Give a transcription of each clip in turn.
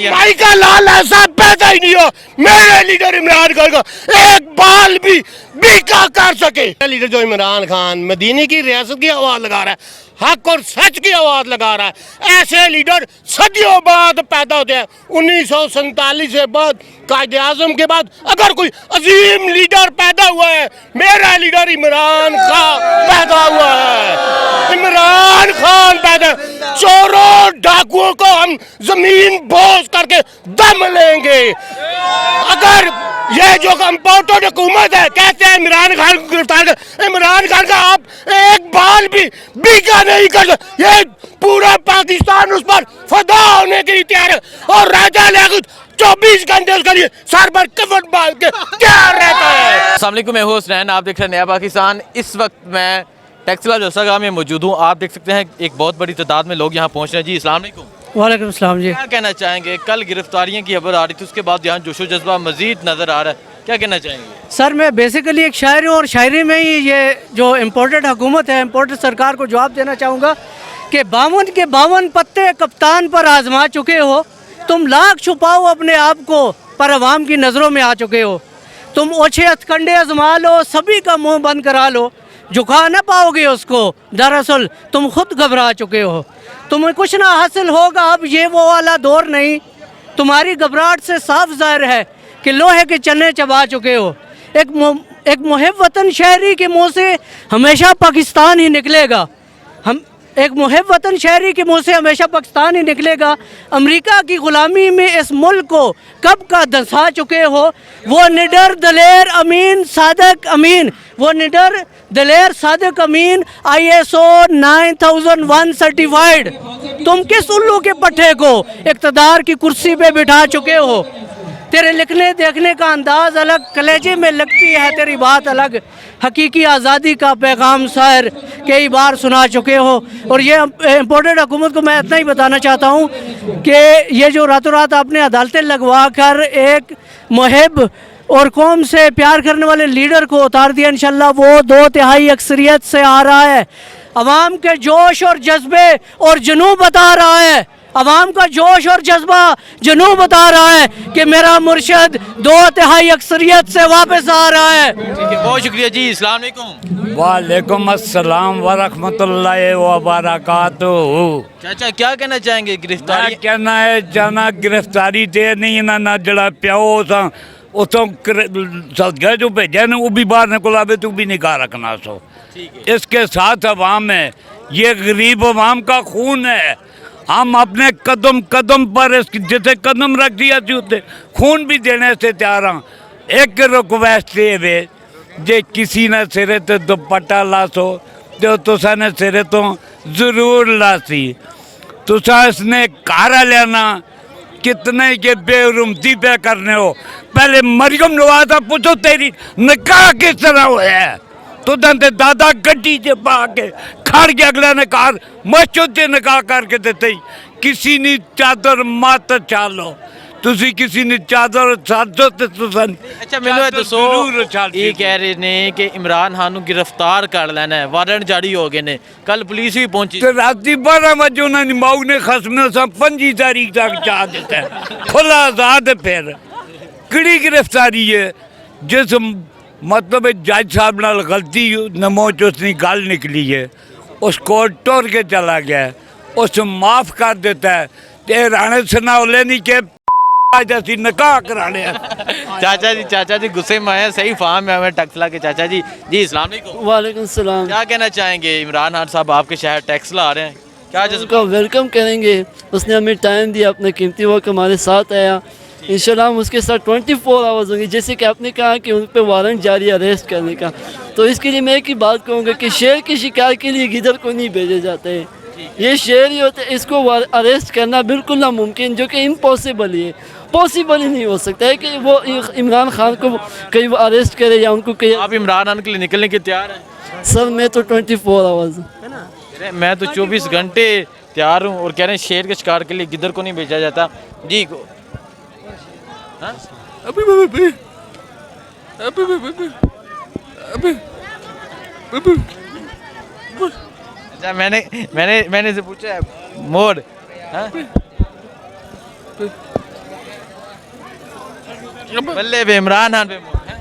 भाई का लाल ऐसा पैदा ही नहीं हो मेरे लीडर इमरान खान का एक बाल भी बीका कर सके। लीडर जो इमरान खान मदीने की रियासत की आवाज लगा रहा है, हक और सच की आवाज लगा रहा है, ऐसे लीडर सदियों बाद पैदा होते हैं। 1947 से बाद कायदे आजम के बाद अगर कोई अजीम लीडर पैदा हुआ है, मेरा लीडर इमरान खान पैदा हुआ है। इमरान खान पैदा, चोरों डाकुओं को हम जमीन बोझ करके दम लेंगे। अगर ये जो कंपाउंडेड हुकूमत है, कहते हैं इमरान खान को गिरफ्तार कर, इमरान खान का आप एक बाल भी बीका नहीं कर सकते। ये पूरा पाकिस्तान उस पर फदा होने के लिए तैयार है और राजा लियाकत 24 घंटे उसके लिए सर पर कफन बांध के तैयार रहता है। अस्सलाम वालेकुम, मैं हूं हुसनैन, आप देख रहे हैं नया पाकिस्तान। इस वक्त मैं टेक्सला जलसागाह में मौजूद हूं। आप देख सकते हैं एक बहुत बड़ी तादाद में लोग यहां पहुंच रहे हैं। जी अस्सलाम वालेकुम। वालेकुम सलाम जी। क्या कहना चाहेंगे? कल गिरफ्तारियों की खबर आ रही थी, उसके बाद यहाँ जोशो जज्बा मजीद नजर आ रहा है, क्या कहना चाहेंगे? सर मैं बेसिकली एक शायर हूँ और शायरी में ही ये जो इम्पोर्टेड हुकूमत है, इम्पोर्टेड सरकार को जवाब देना चाहूँगा कि 52 के 52 पत्ते कप्तान पर आजमा चुके हो। तुम लाख छुपाओ अपने आप को पर अवाम की नज़रों में आ चुके हो। तुम ओछे हथकंडे आजमा लो, सभी का मुंह बंद करा लो, झुका न पाओगे उसको, दरअसल तुम खुद घबरा चुके हो। तुम्हें कुछ ना हासिल होगा, अब ये वो वाला दौर नहीं। तुम्हारी घबराहट से साफ ज़ाहिर है कि लोहे के चने चबा चुके हो। एक मुहिब वतन शहरी के मुंह से हमेशा पाकिस्तान ही निकलेगा। एक मुहिब वतन शहरी के मुंह से हमेशा पाकिस्तान ही निकलेगा। अमेरिका की ग़ुलामी में इस मुल्क को कब का धंसा चुके हो। वो निडर दलेर अमीन सादक अमीन, वो निडर दलेर सादक अमीन ISO 9001 सर्टिफाइड। तुम किस उल्लू के पट्टे को इक़्तिदार की कुर्सी पे बिठा चुके हो। तेरे लिखने देखने का अंदाज अलग, कलेजे में लगती है तेरी बात अलग। हकीकी आज़ादी का पैगाम शायर कई बार सुना चुके हो। और ये इम्पोर्टेड हुकूमत को मैं इतना ही बताना चाहता हूँ कि ये जो रातों रात आपने अदालतें लगवा कर एक मुहिब और कौम से प्यार करने वाले लीडर को उतार दिया, इंशाल्लाह वो 2/3 अक्सरियत से आ रहा है। अवाम के जोश और जज्बे और जुनून बता रहा है, अवाम का जोश और जज्बा जुनून बता रहा है कि मेरा मुर्शद 2/3 अक्सरियत से वापस आ रहा है। ठीक है, बहुत शुक्रिया जी। अस्सलाम वालेकुम। वालेकुम अस्सलाम व रहमतुल्लाहि व बरकातुहू। चाचा क्या कहना चाहेंगे? गिरफ्तारी मैं कहना है जाना गिरफ्तारी दे नहीं ना जड़ा प्यो सा उतों सदगह जो भेजा ना वो भी बाहर निकलावे तो भी निगाह रखना सो। इसके साथ अवाम है, ये गरीब अवाम का खून है। हम अपने कदम कदम पर जिसे कदम रख दिया थी खून भी देने से तैयार हाँ। एक रिक्वेस्ट वे जे किसी ने सिरे तो दुपट्टा लासो जो तुसा ने सिरे तो जरूर लासी। तुसा इसने कारा लेना कितने के बेरुमती पे करने हो। पहले मरियम नवाज़ पूछो तेरी निकाह किस तरह हुआ है। तो दंते दादा गड्डी च पा के खड़ के अगले ने कार मस्जिद से निकाह करके देते किसी ने चादर मत चालो तुसी किसी ने चादर चादो ते तुसन। अच्छा मैनू ये दसो, ये कह रहे ने कि इमरान खान नूं गिरफ्तार कर लेना है, वारंट जारी हो गए ने, कल पुलिस भी पहुंची। तो राती 12 बजे उन्होंने माऊ ने खसमे से 5 तारीख तक चाह देता है खुला आजाद। फिर किड़ी गिरफ्तारी है जिस मतलब जज साहब नाल गलती नमोच उसकी गल निकली है, उसको टुर के चला गया, उस माफ़ कर देता है। ते राणे सनाउल्ले नहीं के जैसी निकाह कराने चाचा जी गुस्से में आए, सही फार्म है हमें टेक्सला के चाचा जी। जी अस्सलाम वालेकुम। वालेकुम सलाम। क्या कहना चाहेंगे? इमरान खान साहब आपके शहर टेक्सला आ रहे हैं, क्या उसका वेलकम करेंगे। उसने हमें टाइम दिया, अपना कीमती वक्त हमारे साथ आया। इंशाल्लाह हम उसके साथ 24 आवर्स होंगे। जैसे कि आपने कहा कि उन पर वारंट जारी अरेस्ट करने का, तो इसके लिए मैं एक ही बात कहूँगा कि शेर के शिकार के लिए गिदड़ को नहीं भेजे जाते हैं। ये शेर ही होते, इसको अरेस्ट करना बिल्कुल नामुमकिन, जो कि इम्पॉसिबल ही है। पॉसिबल ही नहीं हो सकता है कि वो इमरान खान को कहीं अरेस्ट करे या उनको कहीं। आप इमरान खान के लिए निकलने के तैयार हैं? सर मैं तो 24 आवर्स है ना, मैं तो 24 घंटे तैयार हूँ। और कह रहे हैं शेर के शिकार के लिए गिदड़ को नहीं भेजा जाता। जी को अच्छा मैंने से पूछा है मोड बल्ले पे इमरान खान पे मोहर है।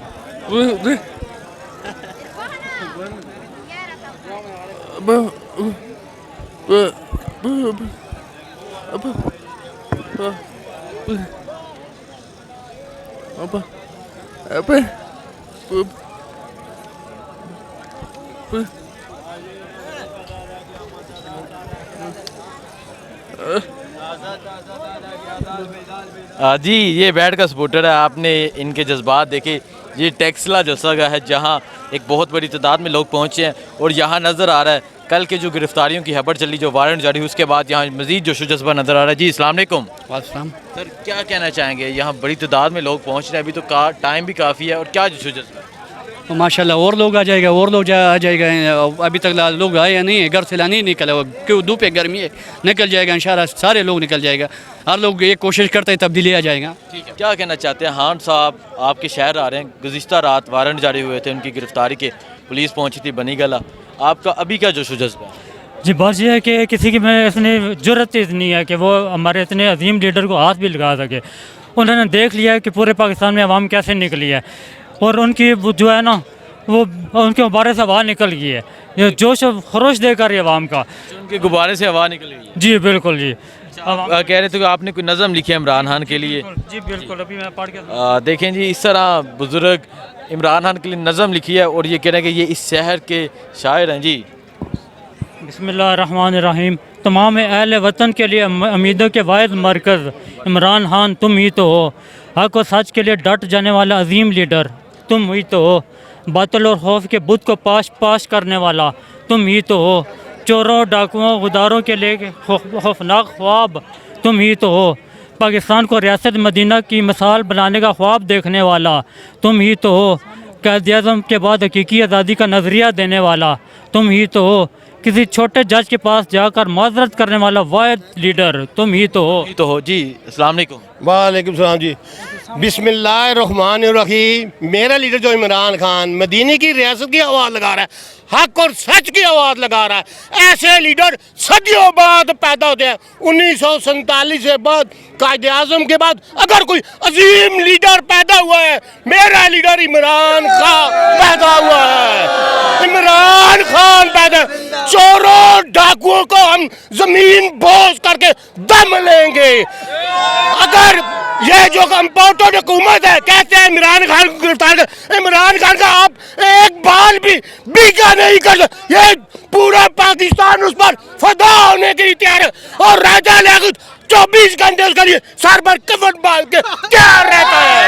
जी ये बैठ का सपोर्टर है, आपने इनके जज्बात देखे। ये टेक्सला जगह है जहाँ एक बहुत बड़ी तादाद में लोग पहुँचे हैं और यहाँ नज़र आ रहा है कल के जो गिरफ्तारियों की खबर चली, जो वारंट जारी हुई, उसके बाद यहाँ मज़ीद जोशो जज्बा नज़र आ रहा है। जी अस्सलाम वालेकुम। सर क्या कहना चाहेंगे, यहाँ बड़ी तादाद में लोग पहुँच रहे हैं, अभी तो टाइम भी काफ़ी है, और क्या जोशो जज्बा है? तो माशाल्लाह और लोग आ जाएगा, और लोग आ जाएगा। अभी तक लोग आए नहीं है, घर से नहीं निकला, क्यों धूप है, गर्मी है, निकल जाएगा इंशाल्लाह, सारे लोग निकल जाएगा। हर लोग ये कोशिश करते हैं तब्दीली आ जाएगा। ठीक है, क्या कहना चाहते हैं हान साहब, आपके शहर आ रहे हैं, गुज़िश्ता रात वारंट जारी हुए थे उनकी गिरफ्तारी के, पुलिस पहुंची थी बनी गला, आपका अभी क्या जोशो जज्बा है? जी बात यह है कि किसी की में इतनी जरूरत इतनी है कि वो हमारे इतने अजीम लीडर को हाथ भी लगा सके। उन्होंने देख लिया है कि पूरे पाकिस्तान में आवाम कैसे निकली है, और उनकी जो है ना वो उनके गुब्बारे से हवा निकल गई है, ये जोश और खरोश देकर ये आवाम का, उनके गुब्बारे से हवा निकल गई है। जी बिल्कुल जी। आप कह रहे थे कि आपने कोई नज़म लिखी है इमरान खान के लिए। जी बिल्कुल, अभी मैं पढ़ के देखें जी, इस तरह बुज़ुर्ग इमरान खान के लिए नज़म लिखी है और ये कह रहे हैं कि ये इस शहर के शायर हैं। जी बिस्मिल्लाहिर्रहमानिर्रहीम। तमाम अहले वतन के लिए उम्मीदों के वाहिद मरकज़ इमरान खान तुम ही तो हो, हक़ और सच के लिए डट जाने वाला अजीम लीडर तुम ही तो हो, बातल और खौफ के बुत को पाश पाश करने वाला तुम ही तो हो, चोरों डाकुओं गुदारों के लिए खौफनाक ख्वाब तुम ही तो हो, पाकिस्तान को रियासत मदीना की मिसाल बनाने का ख्वाब देखने वाला तुम ही तो हो, क़ायद-ए-आज़म के बाद हकीकी आज़ादी का नज़रिया देने वाला तुम ही तो हो, किसी छोटे जज के पास जाकर माजरत करने वाला वाहिद लीडर तुम ही तो हो। तो हो जी। अस्सलाम वालेकुम। वालेकुम सलाम जी। बिस्मिल्लाहिर्रहमानिर्रहीम। मेरा लीडर जो इमरान खान मदीने की रियासत की आवाज़ लगा रहा है, हक और सच की आवाज़ लगा रहा है, ऐसे लीडर सदियों बाद पैदा होते हैं। 1947 से बाद क़ायद-ए-आज़म के बाद अगर कोई अजीम लीडर पैदा हुआ है, मेरा लीडर इमरान खान पैदा हुआ है। इमरान खान पैदा, चोरों डाकुओं को हम जमीन बोझ करके दम लेंगे। अगर ये जो कंपाउंडेड हुकूमत है, कहते हैं इमरान खान को गिरफ्तार कर, इमरान खान का आप एक बाल भी बीका नहीं कर सकते। ये पूरा पाकिस्तान उस पर फदा होने के लिए तैयार है, और राजा लियाकत 24 घंटे उसके लिए सर पर कफन बांध के तैयार रहता है।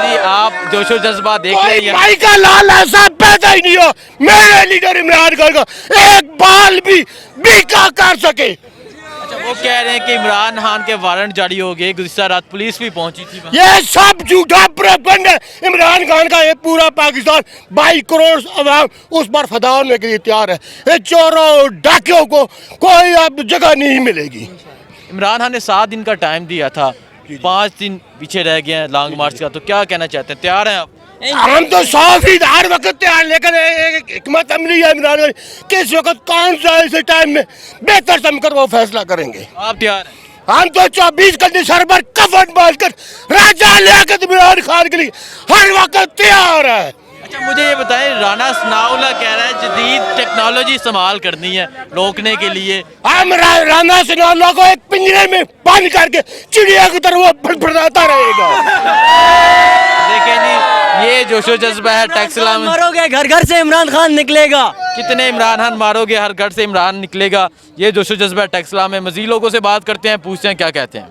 जी आप जोशो जज्बा देख रहे हैं, भाई का लाल ऐसा पैदा ही नहीं हो मेरे लीडर इमरान खान का एक बाल भी बीका कर सके। अच्छा वो कह रहे हैं कि इमरान खान के वारंट जारी हो गए, गुज़िश्ता रात पुलिस भी पहुंची थी वहाँ। ये सब झूठा प्रोपेगेंडा है। इमरान खान का ये पूरा पाकिस्तान 22 करोड़ अवाम उस पर फदा होने के लिए तैयार है। ये चोरों डाकियों को कोई अब जगह नहीं मिलेगी। इमरान खान ने 7 दिन का टाइम दिया था, 5 दिन पीछे रह गए हैं लॉन्ग मार्च का, तो क्या कहना चाहते हैं, तैयार हैं आप? हम तो 100% हर वक्त तैयार, लेकिन एक हिकमत अमली है इमरान खान, किस वक्त कौन सा ऐसे टाइम में बेहतर समझकर वो फैसला करेंगे। आप तैयार हैं? हम तो 24 घंटे सर पर कफन बांधकर राजा लियाकत इमरान खान के लिए हर वक्त तैयार है। अच्छा मुझे ये बताएं, राना सनाउल्लाह कह रहा है जदीद टेक्नोलॉजी इस्तेमाल करनी है रोकने के लिए। हम राना सनाउल्लाह को एक पिंजरे में बंद करके चिड़िया की तरह वो फड़फड़ाता रहेगा। देखें जी, ये जोशो जज्बा है टेक्सला में। मारोगे घर घर से इमरान खान निकलेगा, कितने इमरान खान मारोगे, हर घर से इमरान निकलेगा, ये जोशो जज्बा है टेक्सला में। मज़ीद लोगों से बात करते हैं, पूछते हैं क्या कहते हैं।